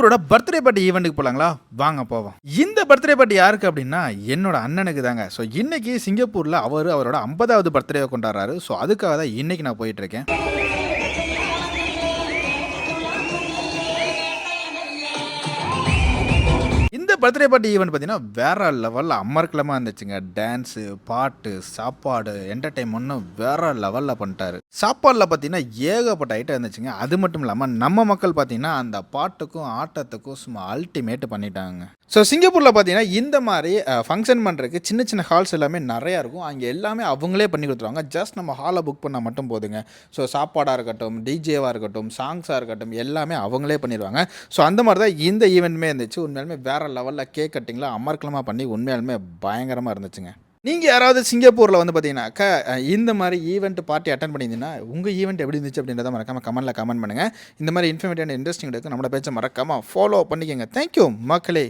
சிங்கப்பூரோட birthday party ஈவெண்ட்டுக்கு போகலாங்களா? வாங்க போவோம். இந்த பர்த்டே பார்ட்டி யாருக்கு அப்படின்னா, என்னோட அண்ணனுக்கு தாங்க. ஸோ இன்னைக்கு சிங்கப்பூரில் அவரோட 50வது பர்த்டேவை கொண்டாடுறாரு. ஸோ அதுக்காக தான் இன்னைக்கு நான் போயிட்டு இருக்கேன். இந்த பர்த்டே பார்ட்டி ஈவெண்ட் பார்த்தீங்கன்னா வேற லெவலில் அமர்க்கலமாக இருந்துச்சுங்க. டான்ஸு, பாட்டு, சாப்பாடு, என்டர்டைன்மெண்ட்னு வேற லெவலில் பண்ணிட்டாரு. சாப்பாடில் பார்த்தீங்கன்னா ஏகப்பட்ட ஐட்டம் இருந்துச்சுங்க. அது மட்டும் இல்லாமல் நம்ம மக்கள் பார்த்தீங்கன்னா அந்த பாட்டுக்கும் ஆட்டத்துக்கும் சும்மா அல்டிமேட் பண்ணிட்டாங்க. ஸோ சிங்கப்பூரில் பார்த்தீங்கன்னா இந்த மாதிரி ஃபங்க்ஷன் பண்ணுறதுக்கு சின்ன சின்ன ஹால்ஸ் எல்லாமே நிறையா இருக்கும். அங்கே எல்லாமே அவங்களே பண்ணி கொடுத்துருவாங்க. ஜஸ்ட் நம்ம ஹாலை புக் பண்ணால் மட்டும் போதுங்க. ஸோ சாப்பாடாக இருக்கட்டும், டிஜேவாக இருக்கட்டும், சாங்ஸாக இருக்கட்டும், எல்லாமே அவங்களே பண்ணிடுவாங்க. ஸோ அந்த மாதிரி தான் இந்த ஈவெண்ட்டுமே இருந்துச்சு. உண்மையாலுமே வேறு லெவலில் கேக் கட்டிங்லாம் அமர்க்கலமாக பண்ணி உண்மையாலுமே பயங்கரமாக இருந்துச்சுங்க. நீங்கள் யாராவது சிங்கப்பூரில் வந்து பார்த்தீங்கன்னாக்கா இந்த மாதிரி ஈவெண்ட் பார்ட்டி அட்டன் பண்ணியிருந்தீங்கன்னா உங்கள் ஈவெண்ட் எப்படி இருந்துச்சு அப்படின்றத மறக்காமல் கமெண்ட்டில் கமெண்ட் பண்ணுங்கள். இந்த மாதிரி இன்ஃபர்மேட்டிவ் அண்ட் இன்ட்ரெஸ்டிங் இருக்குது. நம்மளோட பேச்சை மறக்காமல் ஃபாலோ பண்ணிக்கோங்க. தேங்க்யூ மக்களே.